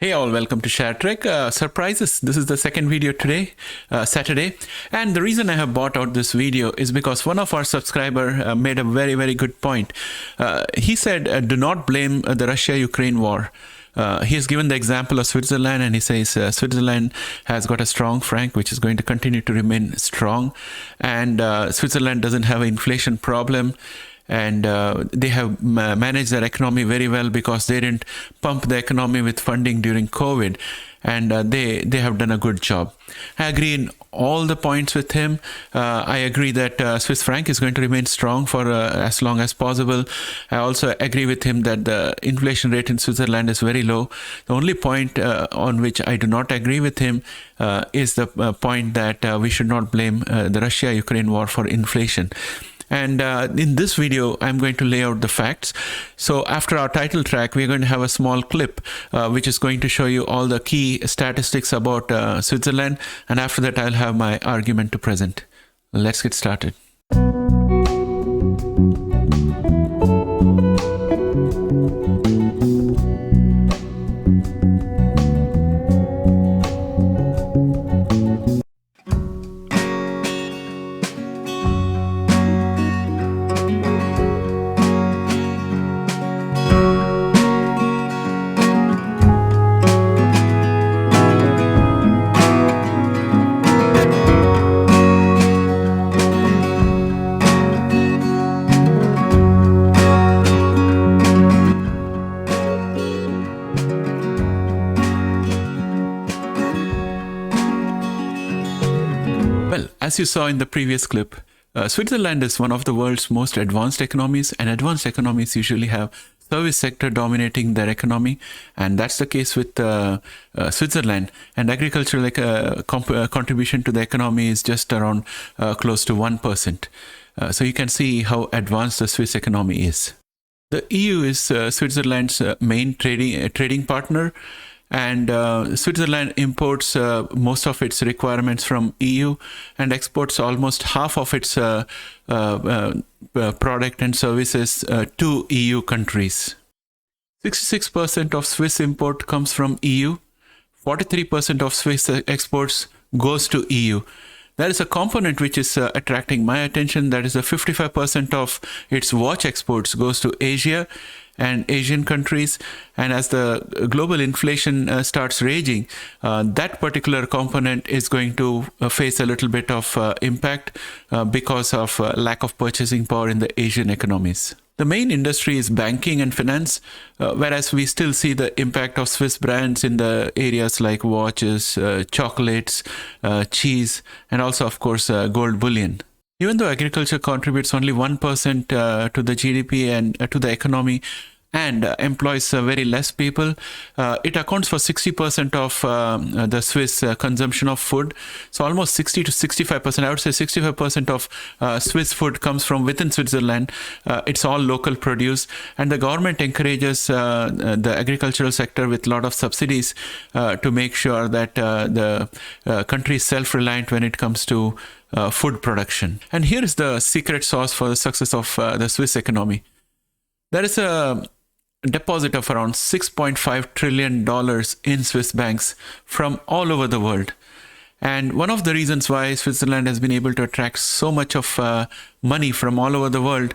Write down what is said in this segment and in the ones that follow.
Hey all, welcome to ShareTreck. Surprises, this is the second video today, Saturday. And the reason I have brought out this video is because one of our subscriber made a very good point. He said, do not blame the Russia-Ukraine war. He has given the example of Switzerland, and he says Switzerland has got a strong franc, which is going to continue to remain strong. And Switzerland doesn't have an inflation problem. And they have managed their economy very well because they didn't pump the economy with funding during COVID, and they have done a good job. I agree in all the points with him. I agree that Swiss franc is going to remain strong for as long as possible. I also agree with him that the inflation rate in Switzerland is very low. The only point on which I do not agree with him is the point that we should not blame the Russia-Ukraine war for inflation. And in this video, I'm going to lay out the facts. So after our title track, we're going to have a small clip, which is going to show you all the key statistics about Switzerland. And after that, I'll have my argument to present. Let's get started. Well, as you saw in the previous clip, Switzerland is one of the world's most advanced economies, and advanced economies usually have service sector dominating their economy, and that's the case with Switzerland. And agricultural contribution to the economy is just around close to 1%. So you can see how advanced the Swiss economy is. The EU is Switzerland's main trading partner. And Switzerland imports most of its requirements from EU and exports almost half of its product and services to EU countries. 66% of Swiss import comes from EU. 43% of Swiss exports goes to EU. There is a component which is attracting my attention. That is 55% of its watch exports goes to Asia and Asian countries. And as the global inflation starts raging, that particular component is going to face a little bit of impact because of lack of purchasing power in the Asian economies. The main industry is banking and finance, whereas we still see the impact of Swiss brands in the areas like watches, chocolates, cheese, and also, of course, gold bullion. Even though agriculture contributes only 1% to the GDP and to the economy, and employs very less people, it accounts for 60% of the Swiss consumption of food. So almost 60 to 65%, I would say 65% of Swiss food comes from within Switzerland. It's all local produce, and the government encourages the agricultural sector with a lot of subsidies to make sure that the country is self-reliant when it comes to food production. And here is the secret sauce for the success of the Swiss economy. There is a deposit of around $6.5 trillion in Swiss banks from all over the world. And one of the reasons why Switzerland has been able to attract so much of money from all over the world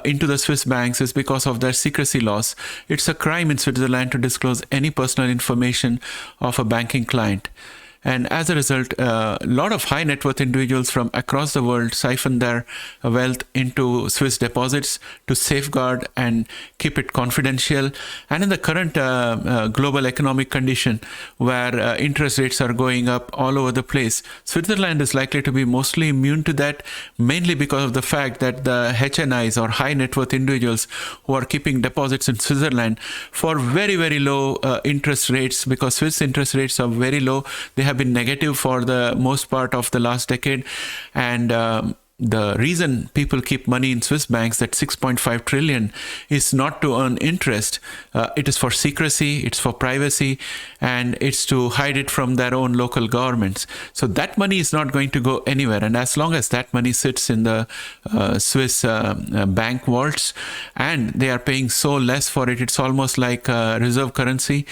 into the Swiss banks is because of their secrecy laws. It's a crime in Switzerland to disclose any personal information of a banking client. And as a result, a lot of high net worth individuals from across the world siphon their wealth into Swiss deposits to safeguard and keep it confidential. And in the current global economic condition where interest rates are going up all over the place, Switzerland is likely to be mostly immune to that, mainly because of the fact that the HNIs or high net worth individuals who are keeping deposits in Switzerland for very low interest rates, because Swiss interest rates are very low. They have been negative for the most part of the last decade, and the reason people keep money in Swiss banks, that 6.5 trillion, is not to earn interest. It is for secrecy, it's for privacy, and it's to hide it from their own local governments. So that money is not going to go anywhere. And as long as that money sits in the Swiss bank vaults and they are paying so less for it, it's almost like reserve currency.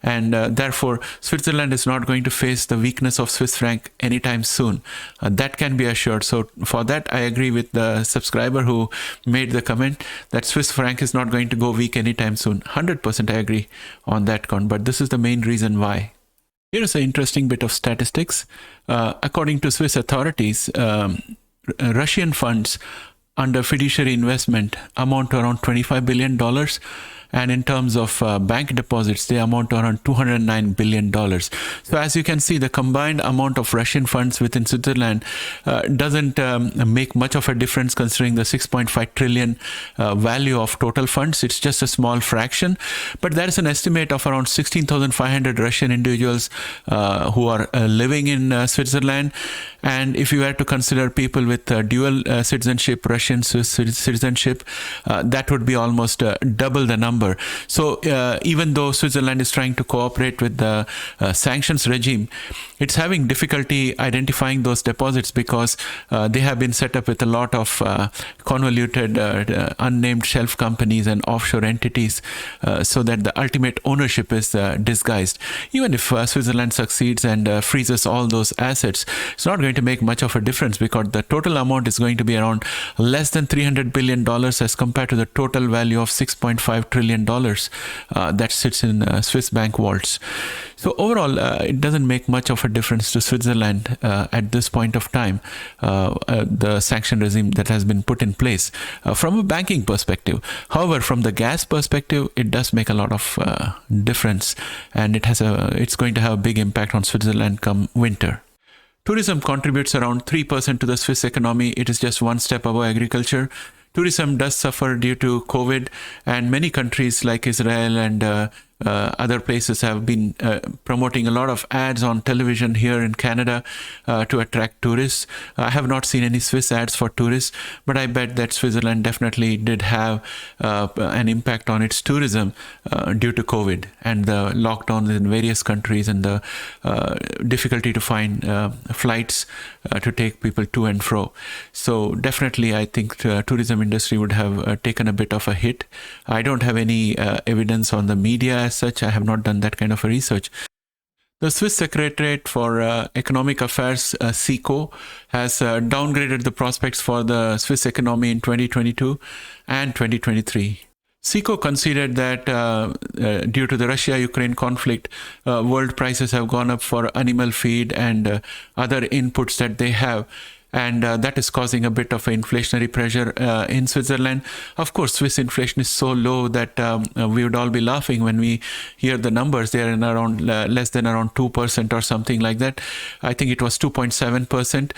and therefore Switzerland is not going to face the weakness of Swiss franc anytime soon. That can be assured. So for that, I agree with the subscriber who made the comment that Swiss franc is not going to go weak anytime soon. 100% I agree on that count, but this is the main reason why. Here is an interesting bit of statistics. According to Swiss authorities, Russian funds under fiduciary investment amount to around $25 billion. And in terms of bank deposits, they amount to around $209 billion. So as you can see, the combined amount of Russian funds within Switzerland doesn't make much of a difference considering the 6.5 trillion value of total funds. It's just a small fraction. But there is an estimate of around 16,500 Russian individuals who are living in Switzerland. And if you were to consider people with dual citizenship, Russian Swiss citizenship, that would be almost double the number. So even though Switzerland is trying to cooperate with the sanctions regime, it's having difficulty identifying those deposits because they have been set up with a lot of convoluted unnamed shelf companies and offshore entities so that the ultimate ownership is disguised. Even if Switzerland succeeds and freezes all those assets, it's not going to make much of a difference because the total amount is going to be around less than $300 billion as compared to the total value of $6.5 trillion that sits in Swiss bank vaults. So overall, it doesn't make much of a difference to Switzerland at this point of time, the sanction regime that has been put in place from a banking perspective. However, from the gas perspective, it does make a lot of difference, and it's going to have a big impact on Switzerland come winter. Tourism contributes around 3% to the Swiss economy. It is just one step above agriculture. Tourism does suffer due to COVID, and many countries like Israel and other places have been promoting a lot of ads on television here in Canada to attract tourists. I have not seen any Swiss ads for tourists, but I bet that Switzerland definitely did have an impact on its tourism due to COVID and the lockdowns in various countries and the difficulty to find flights to take people to and fro. So definitely I think the tourism industry would have taken a bit of a hit. I don't have any evidence on the media as such. I have not done that kind of a research. The Swiss Secretariat for Economic Affairs, SECO, has downgraded the prospects for the Swiss economy in 2022 and 2023. SECO considered that due to the Russia-Ukraine conflict, world prices have gone up for animal feed and other inputs that they have. And that is causing a bit of inflationary pressure in Switzerland. Of course, Swiss inflation is so low that we would all be laughing when we hear the numbers. They are in around less than around 2% or something like that. I think it was 2.7%.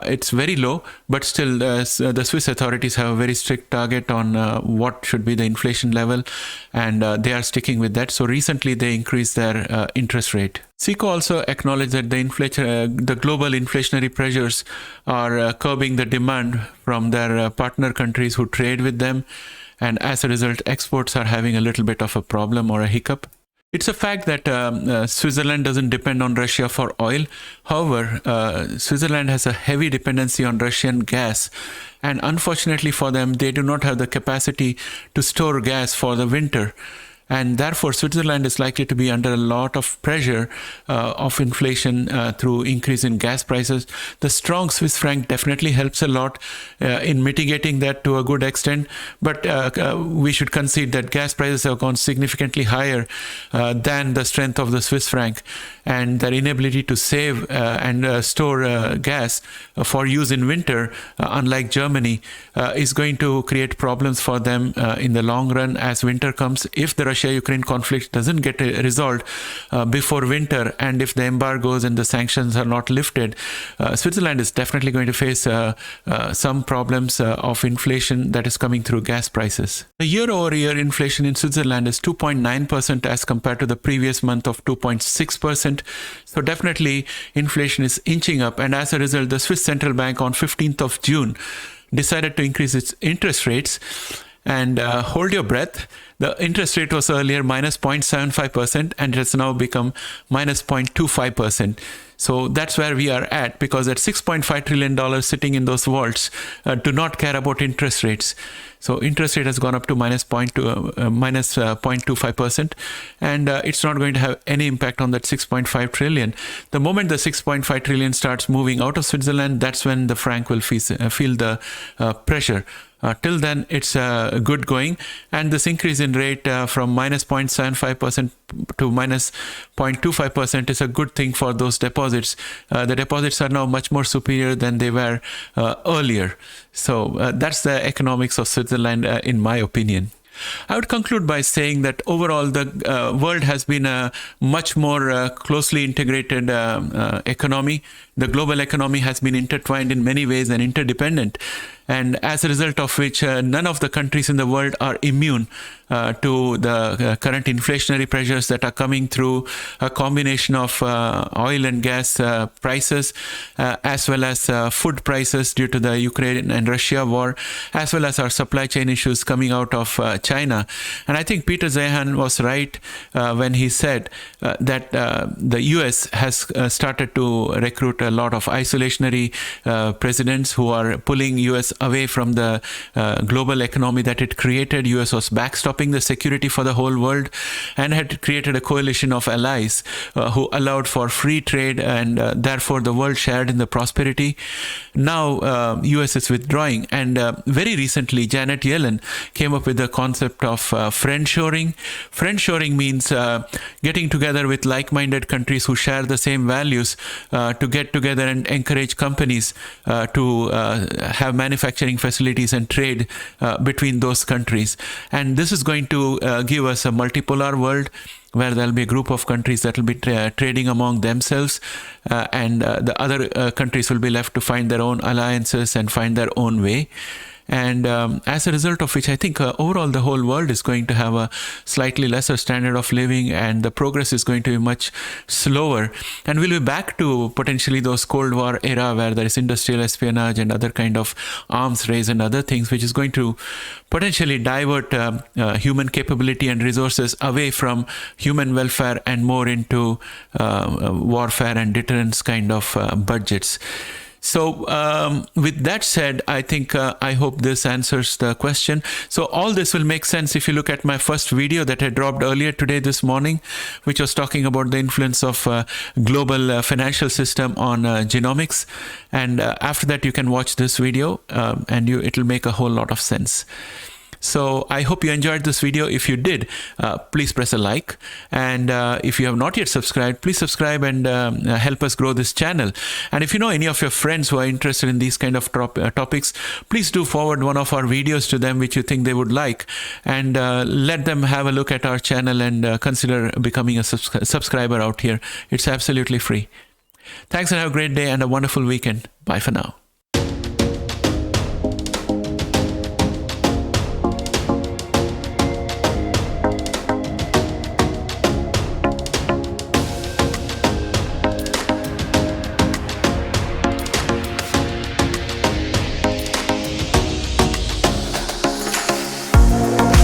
It's very low, but still the Swiss authorities have a very strict target on what should be the inflation level, and they are sticking with that. So recently they increased their interest rate. SECO also acknowledged that the global inflationary pressures are curbing the demand from their partner countries who trade with them, and as a result, exports are having a little bit of a problem or a hiccup. It's a fact that Switzerland doesn't depend on Russia for oil. However, Switzerland has a heavy dependency on Russian gas, and unfortunately for them, they do not have the capacity to store gas for the winter. And therefore, Switzerland is likely to be under a lot of pressure of inflation through increase in gas prices. The strong Swiss franc definitely helps a lot in mitigating that to a good extent. But we should concede that gas prices have gone significantly higher than the strength of the Swiss franc. And their inability to save and store gas for use in winter, unlike Germany, is going to create problems for them in the long run as winter comes. If the Russia-Ukraine conflict doesn't get resolved before winter, and if the embargoes and the sanctions are not lifted, Switzerland is definitely going to face some problems of inflation that is coming through gas prices. The year-over-year inflation in Switzerland is 2.9% as compared to the previous month of 2.6%. So definitely inflation is inching up, and as a result, the Swiss Central Bank on 15th of June decided to increase its interest rates. And hold your breath. The interest rate was earlier minus 0.75% and it has now become minus 0.25%. So that's where we are at, because at $6.5 trillion sitting in those vaults do not care about interest rates. So interest rate has gone up to minus 0.25%, and it's not going to have any impact on that 6.5 trillion. The moment the 6.5 trillion starts moving out of Switzerland, that's when the franc will feel the pressure. Till then, it's good going, and this increase in rate from minus 0.75% to minus 0.25% is a good thing for those deposits. The deposits are now much more superior than they were earlier. So that's the economics of Switzerland, in my opinion. I would conclude by saying that overall the world has been a much more closely integrated economy. The global economy has been intertwined in many ways and interdependent. And as a result of which, none of the countries in the world are immune to the current inflationary pressures that are coming through a combination of oil and gas prices, as well as food prices due to the Ukraine and Russia war, as well as our supply chain issues coming out of China. And I think Peter Zeihan was right when he said that the US has started to recruit a lot of isolationary presidents who are pulling US away from the global economy that it created. US was backstopping the security for the whole world and had created a coalition of allies who allowed for free trade, and therefore the world shared in the prosperity. Now US is withdrawing, and very recently Janet Yellen came up with the concept of friendshoring. Friendshoring means getting together with like-minded countries who share the same values to get together and encourage companies to have manufacturing facilities and trade between those countries. And this is going to give us a multipolar world where there'll be a group of countries that will be trading among themselves, and the other countries will be left to find their own alliances and find their own way. And as a result of which, I think overall the whole world is going to have a slightly lesser standard of living, and the progress is going to be much slower. And we'll be back to potentially those Cold War era where there is industrial espionage and other kind of arms race and other things, which is going to potentially divert human capability and resources away from human welfare and more into warfare and deterrence kind of budgets. So with that said, I think I hope this answers the question. So all this will make sense if you look at my first video that I dropped earlier today, this morning, which was talking about the influence of global financial system on genomics. And after that, you can watch this video and it'll make a whole lot of sense. So I hope you enjoyed this video. If you did, please press a like. And if you have not yet subscribed, please subscribe and help us grow this channel. And if you know any of your friends who are interested in these kind of topics, please do forward one of our videos to them which you think they would like, and let them have a look at our channel and consider becoming a subscriber out here. It's absolutely free. Thanks, and have a great day and a wonderful weekend. Bye for now.